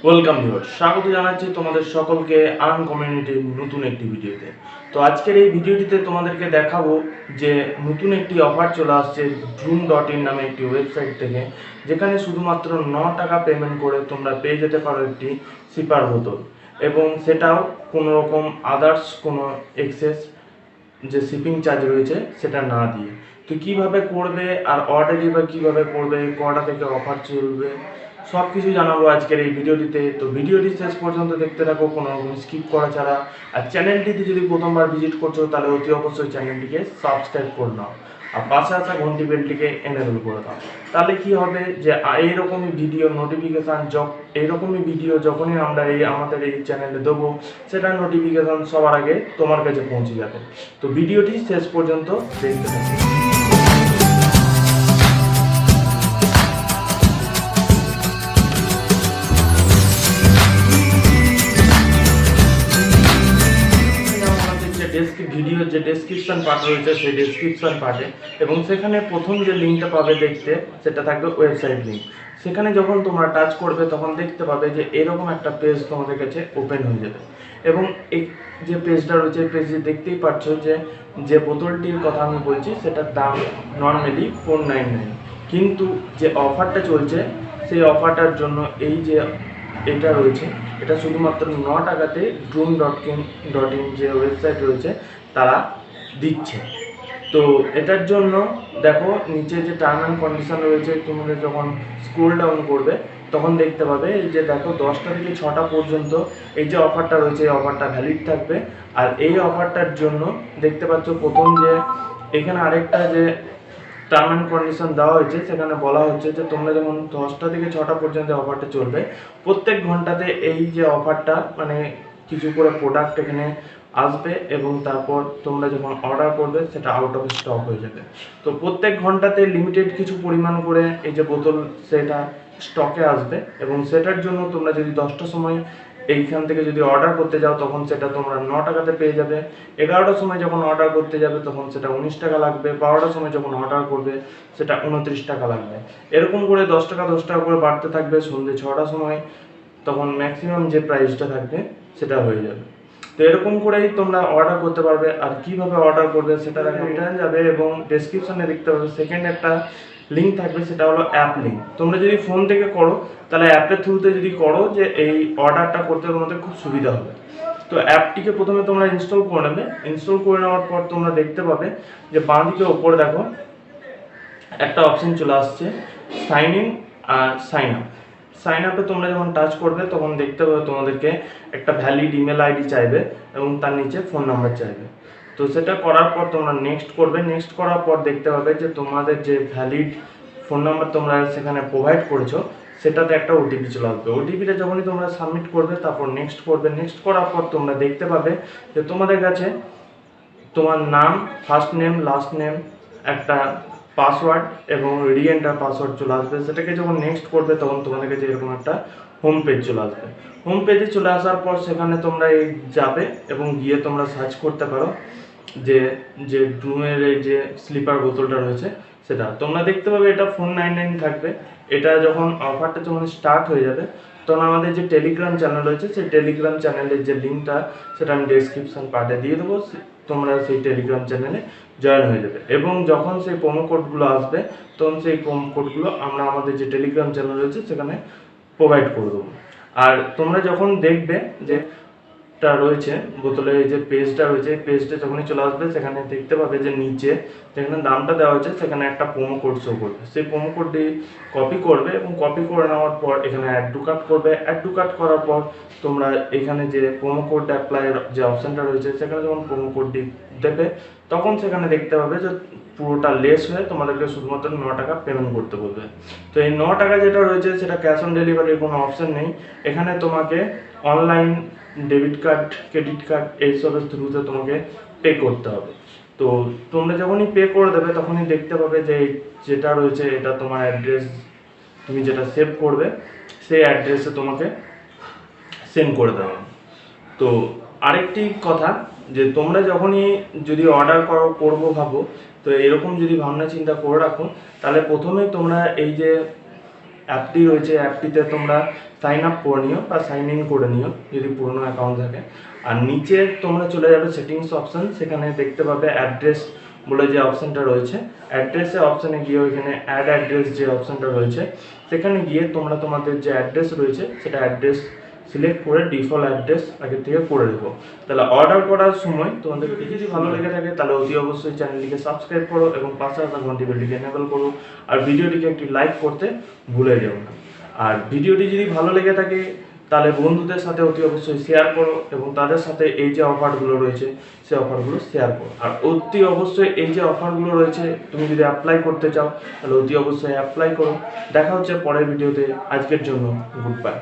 Welcome viewers, স্বাগত জানাচ্ছি তোমাদের সকলকে আর্ন কমিউনিটির নতুন একটি ভিডিওতে। তো আজকের এই ভিডিওটিতে তোমাদেরকে দেখাবো যে নতুন একটি অফার চলে আসছে Droom.in নামে একটি ওয়েবসাইট থেকে, যেখানে শুধুমাত্র 9 টাকা পেমেন্ট করে তোমরা পেয়ে যেতে পারো একটি সিপার বোতল, এবং সেটাও কোনো রকম আদার্স কোনো এক্সেস যে শিপিং চার্জ রয়েছে সেটা না দিয়ে। তো কীভাবে করবে আর অর্ডারই বা কীভাবে করবে, কটা থেকে অফার চলবে, সব কিছু জানাবো আজকের এই ভিডিওটিতে। তো ভিডিওটি শেষ পর্যন্ত দেখতে থাকো কোনো রকম স্কিপ করা ছাড়া। আর চ্যানেলটিতে যদি প্রথমবার ভিজিট করছো তাহলে অতি অবশ্যই চ্যানেলটিকে সাবস্ক্রাইব করে নাও আর পাশে আসা ঘন্টি বেলটিকে এনেবল করে দাও। তাহলে কি হবে যে এইরকমই ভিডিও নোটিফিকেশান এইরকমই ভিডিও যখনই আমরা আমাদের এই চ্যানেলে দেবো, সেটার নোটিফিকেশান সবার আগে তোমার কাছে পৌঁছে যাবে। তো ভিডিওটি শেষ পর্যন্ত দেখতে থাকো। ভিডিওর যে ডেসক্রিপশন পার্ট রয়েছে সেই ডেসক্রিপশন পার্টে, এবং সেখানে প্রথম যে লিঙ্কটা পাবে দেখতে, সেটা থাকবে ওয়েবসাইট লিঙ্ক। সেখানে যখন তোমরা টাচ করবে তখন দেখতে পাবে যে এরকম একটা পেজ তোমাদের কাছে ওপেন হয়ে যাবে, এবং এই যে পেজটা রয়েছে পেজে দেখতেই পাচ্ছ যে বোতলটির কথা আমি বলছি সেটার দাম নর্মালি 499, কিন্তু যে অফারটা চলছে সেই অফারটার জন্য এই যে এটা রয়েছে এটা শুধুমাত্র 9 টাকাতে Droom.in যে ওয়েবসাইট রয়েছে তারা দিচ্ছে। তো এটার জন্য দেখো নিচে যে টার্ম অ্যান্ড কন্ডিশন রয়েছে, তোমরা যখন স্ক্রল ডাউন করবে তখন দেখতে পাবে এই যে দেখো 10টা থেকে 6টা পর্যন্ত এই যে অফারটা রয়েছে এই অফারটা ভ্যালিড থাকবে। আর এই অফারটার জন্য দেখতে পাচ্ছ প্রথম যে এখানে আরেকটা যে টার্ম অ্যান্ড কন্ডিশন দেওয়া হয়েছে, সেখানে বলা হচ্ছে যে তোমরা যেমন 10টা থেকে 6টা পর্যন্ত অফারটা চলবে, প্রত্যেক ঘন্টাতে এই যে অফারটা মানে কিছু করে প্রোডাক্ট এখানে আসবে, এবং তারপর তোমরা যখন অর্ডার করবে সেটা আউট অফ স্টক হয়ে যাবে। তো প্রত্যেক ঘন্টাতে লিমিটেড কিছু পরিমাণ করে এই যে বোতল সেটা স্টকে আসবে, এবং সেটার জন্য তোমরা যদি 10টার সময় এইখান থেকে যদি অর্ডার করতে যাও তখন সেটা তোমরা 9 টাকাতে পেয়ে যাবে। 11টার সময় যখন অর্ডার করতে যাবে তখন সেটা 19 টাকা লাগবে। 12টার সময় যখন অর্ডার করবে সেটা 29 টাকা লাগবে। এরকম করে 10 টাকা 10 টাকা করে বাড়তে থাকবে। সন্ধ্যে 6টার সময় তখন ম্যাক্সিমাম যে প্রাইসটা থাকবে সেটা হয়ে যাবে। তো এরকম করেই তোমরা অর্ডার করতে পারবে। আর কিভাবে অর্ডার করবে সেটা রিটার্ন যাবে, এবং ডেসক্রিপশনে দেখতে পাবে সেকেন্ড একটা লিঙ্ক থাকবে, সেটা হলো অ্যাপ লিঙ্ক। তোমরা যদি ফোন থেকে করো তাহলে অ্যাপের থ্রুতে যদি করো যে এই অর্ডারটা করতে তোমাদের খুব সুবিধা হবে। তো অ্যাপটিকে প্রথমে তোমরা ইনস্টল করে নেবে। ইনস্টল করে নেওয়ার পর তোমরা দেখতে পাবে যে বাঁ দিকে ওপরে দেখো একটা অপশন চলে আসছে সাইন ইন আর সাইন আপ। সাইন আপে তোমরা যখন টাচ করবে তখন দেখতে পাবে তোমাদেরকে একটা ভ্যালিড ইমেল আইডি চাইবে এবং তার নিচে ফোন নাম্বার চাইবে। তো সেটা করার পর তোমরা নেক্সট করবে। নেক্সট করার পর দেখতে পাবে যে তোমাদের যে ভ্যালিড ফোন নাম্বার তোমরা সেখানে প্রোভাইড করেছো সেটাতে একটা ওটিপি চলে আসবে। ওটিপিটা যখনই তোমরা সাবমিট করবে তারপর নেক্সট করবে। নেক্সট করার পর তোমরা দেখতে পাবে যে তোমাদের কাছে তোমার নাম, ফার্স্ট নেম, লাস্ট নেম, একটা পাসওয়ার্ড এবং রিএন্টার পাসওয়ার্ড চলে আসবে। সেটাকে যখন নেক্সট করবে তখন তোমাদের কাছে এরকম একটা হোম পেজ চলে আসবে। হোম পেজে চলে আসার পর সেখানে তোমরা যাবে এবং গিয়ে তোমরা সার্চ করতে পারো যে যে ড্রুমের এই যে স্লিপার বোতলটা রয়েছে সেটা তোমরা দেখতে পাবে এটা 499 থাকবে। এটা যখন অফারটা যখন স্টার্ট হয়ে যাবে তখন আমাদের যে টেলিগ্রাম চ্যানেল রয়েছে সেই টেলিগ্রাম চ্যানেলের যে লিঙ্কটা সেটা আমি ডেসক্রিপশন পার্টে দিয়ে দেবো। তোমরা সেই টেলিগ্রাম চ্যানেলে জয়েন হয়ে যাবে, এবং যখন সেই প্রোমো কোডগুলো আসবে তখন সেই প্রোমো কোডগুলো আমরা আমাদের যে টেলিগ্রাম চ্যানেল রয়েছে সেখানে প্রোভাইড করে দেবো। আর তোমরা যখন দেখবে যে রয়েছে বোতলের এই যে পেজটা রয়েছে, পেজটা যখনই চলে আসবে সেখানে দেখতে পাবে যে নিচে যেখানে দামটা দেওয়া হয়েছে সেখানে একটা প্রোমো কোড শো করবে। সেই প্রোমো কোডটি কপি করবে, এবং কপি করে নেওয়ার পর এখানে অ্যাড টু কার্ট করবে। অ্যাড টু কার্ট করার পর তোমরা এখানে যে প্রোমো কোড অ্যাপ্লাইয়ের যে অপশানটা রয়েছে সেখানে যখন প্রোমো কোডটি দেবে তখন সেখানে দেখতে পাবে যে পুরোটা লেস হয়ে তোমাদেরকে শুধুমাত্র 9 টাকা পেমেন্ট করতে বলবে। তো এই 9 টাকা যেটা রয়েছে সেটা ক্যাশ অন ডেলিভারির কোনো অপশান নেই। এখানে তোমাকে online debit card, credit card এইসবের থ্রুতে তোমাকে পে করতে হবে। তো তোমরা যখনই পে করে দেবে তখনই দেখতে পাবে যে যেটা রয়েছে এটা তোমার অ্যাড্রেস, তুমি যেটা সেভ করবে সেই অ্যাড্রেসে তোমাকে সেন্ড করে দেওয়া। তো আরেকটি কথা যে তোমরা যখনই যদি অর্ডার করবো ভাবো, তো এরকম যদি ভাবনা চিন্তা করে রাখো তাহলে প্রথমে তোমরা এই যে অ্যাপটি রয়েছে, অ্যাপটিতে তোমরা সাইন আপ করে নিও বা সাইন ইন করে নিও যদি পুরনো অ্যাকাউন্ট থাকে। আর নিচে তোমরা চলে যাবে সেটিংস অপশান, সেখানে দেখতে পাবে অ্যাড্রেস বলে যে অপশানটা রয়েছে, অ্যাড্রেসের অপশানে গিয়ে ওইখানে অ্যাড অ্যাড্রেস যে অপশানটা রয়েছে সেখানে গিয়ে তোমরা তোমাদের যে অ্যাড্রেস রয়েছে সেটা অ্যাড্রেস সিলেক্ট করে ডিফল্ট অ্যাড্রেস আগের থেকে করে দেবো। তাহলে অর্ডার করার সময় তোমাদের যদি ভালো লেগে থাকে তাহলে অতি অবশ্যই চ্যানেলটিকে সাবস্ক্রাইব করো এবং পাশে আসা ঘন্টি বেলটিকে এনেবল করো। আর ভিডিওটিকে একটি লাইক করতে ভুলে যেও না। আর ভিডিওটি যদি ভালো লেগে থাকে তাহলে বন্ধুদের সাথে অতি অবশ্যই শেয়ার করো এবং তাদের সাথে এই যে অফারগুলো রয়েছে সেই অফারগুলো শেয়ার করো। আর অতি অবশ্যই এই যে অফারগুলো রয়েছে তুমি যদি অ্যাপ্লাই করতে চাও তাহলে অতি অবশ্যই অ্যাপ্লাই করো। দেখা হচ্ছে পরের ভিডিওতে, আজকের জন্য গুড বাই।